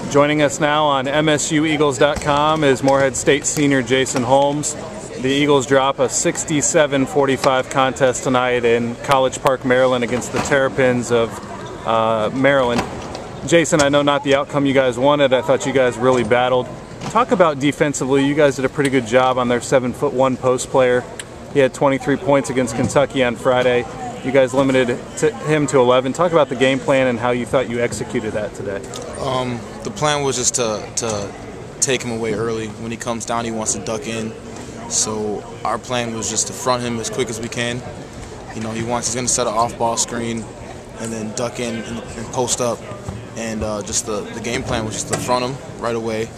Joining us now on MSUEagles.com is Morehead State senior Jason Holmes. The Eagles drop a 67-45 contest tonight in College Park, Maryland against the Terrapins of Maryland. Jason, I know not the outcome you guys wanted. I thought you guys really battled. Talk about defensively. You guys did a pretty good job on their 7'1" post player. He had 23 points against Kentucky on Friday. You guys limited him to 11. Talk about the game plan and how you thought you executed that today. The plan was just to take him away early. When he comes down, he wants to duck in. So our plan was just to front him as quick as we can. You know, he's going to set an off-ball screen and then duck in and post up. And just the game plan was just to front him right away.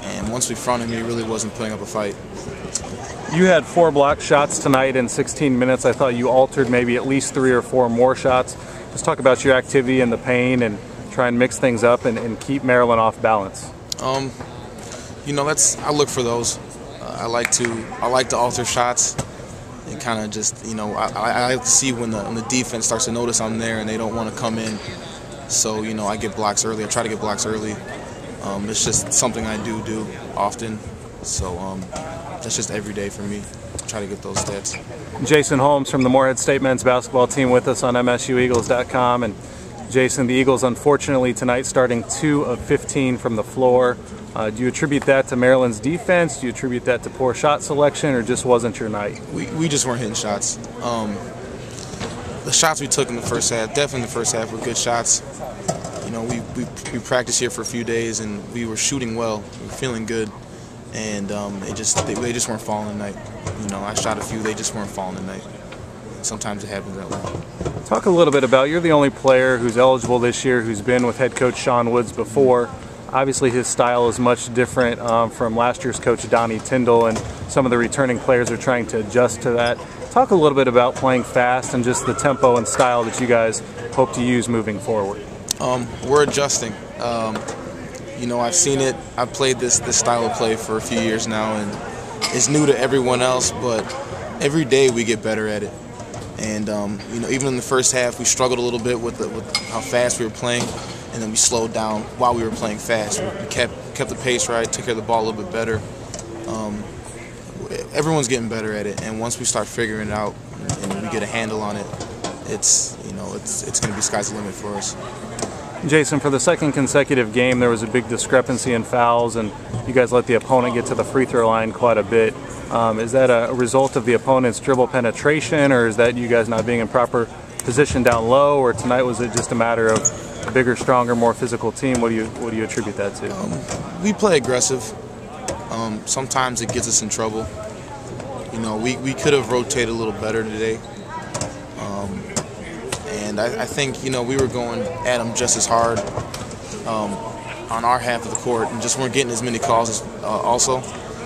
And once we front him, he really wasn't putting up a fight. You had 4 block shots tonight in 16 minutes. I thought you altered maybe at least 3 or 4 more shots. Just talk about your activity in the paint and try and mix things up and keep Maryland off balance. You know, I look for those. I like to alter shots and kind of just, you know, I like to see when the defense starts to notice I'm there and they don't want to come in. So, you know, I get blocks early. I try to get blocks early. It's just something I do often. So that's just every day for me. Try to get those stats. Jason Holmes from the Morehead State men's basketball team with us on MSUEagles.com. And Jason, the Eagles unfortunately tonight starting 2 of 15 from the floor. Do you attribute that to Maryland's defense? Do you attribute that to poor shot selection, or just wasn't your night? We just weren't hitting shots. The shots we took in the first half, definitely in the first half, were good shots. You know, we practiced here for a few days and we were shooting well. We were feeling good. And they just weren't falling tonight. You know, I shot a few, they just weren't falling tonight. Sometimes it happens that way. Talk a little bit about, you're the only player who's eligible this year who's been with head coach Sean Woods before. Obviously his style is much different from last year's coach Donnie Tyndall, and some of the returning players are trying to adjust to that. Talk a little bit about playing fast and just the tempo and style that you guys hope to use moving forward. We're adjusting. You know, I've seen it. I've played this style of play for a few years now, and it's new to everyone else, but every day we get better at it. And, you know, even in the first half, we struggled a little bit with how fast we were playing, and then we slowed down while we were playing fast. We kept the pace right, took care of the ball a little bit better. Everyone's getting better at it, and once we start figuring it out and we get a handle on it, it's going to be sky's the limit for us. Jason, for the second consecutive game, there was a big discrepancy in fouls, and you guys let the opponent get to the free throw line quite a bit. Is that a result of the opponent's dribble penetration, or is that you guys not being in proper position down low, or tonight was it just a matter of a bigger, stronger, more physical team? What do you attribute that to? We play aggressive. Sometimes it gets us in trouble. You know, we could have rotated a little better today. And I think, you know, we were going at them just as hard on our half of the court and just weren't getting as many calls also.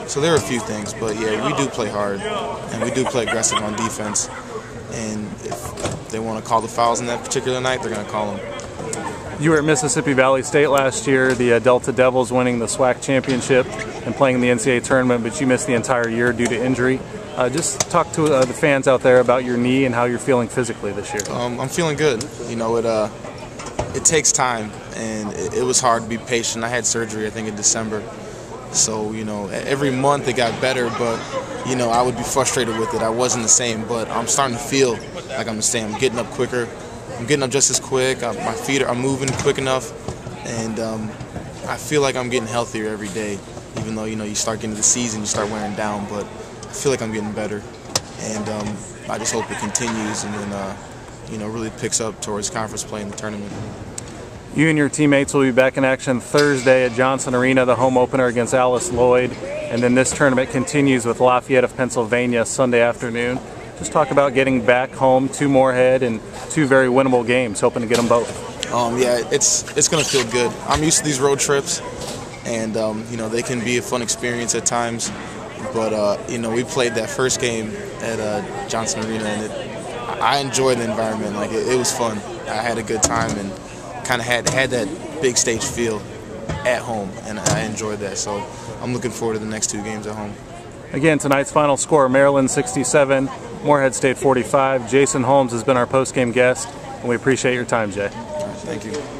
So there are a few things, but yeah, we do play hard and we do play aggressive on defense. And if they want to call the fouls in that particular night, they're going to call them. You were at Mississippi Valley State last year, the Delta Devils winning the SWAC championship and playing in the NCAA tournament, but you missed the entire year due to injury. Just talk to the fans out there about your knee and how you're feeling physically this year. I'm feeling good. You know, it takes time, and it was hard to be patient. I had surgery, I think, in December. So, you know, every month it got better, but, you know, I would be frustrated with it. I wasn't the same, but I'm starting to feel like I'm the same. I'm getting up quicker. I'm getting up just as quick. My feet are moving quick enough, and I feel like I'm getting healthier every day. Even though, you know, you start getting to the season, you start wearing down, but I feel like I'm getting better, and I just hope it continues and then, you know, really picks up towards conference play in the tournament. You and your teammates will be back in action Thursday at Johnson Arena, the home opener against Alice Lloyd, and then this tournament continues with Lafayette of Pennsylvania Sunday afternoon. Just talk about getting back home to Morehead and 2 very winnable games, hoping to get them both. Yeah, it's going to feel good. I'm used to these road trips, and, you know, they can be a fun experience at times. But, you know, we played that first game at Johnson Arena, and I enjoyed the environment. Like, it was fun. I had a good time and kind of had that big stage feel at home, and I enjoyed that. So I'm looking forward to the next 2 games at home. Again, tonight's final score, Maryland 67, Morehead State 45. Jason Holmes has been our post-game guest, and we appreciate your time, Jay. Thank you.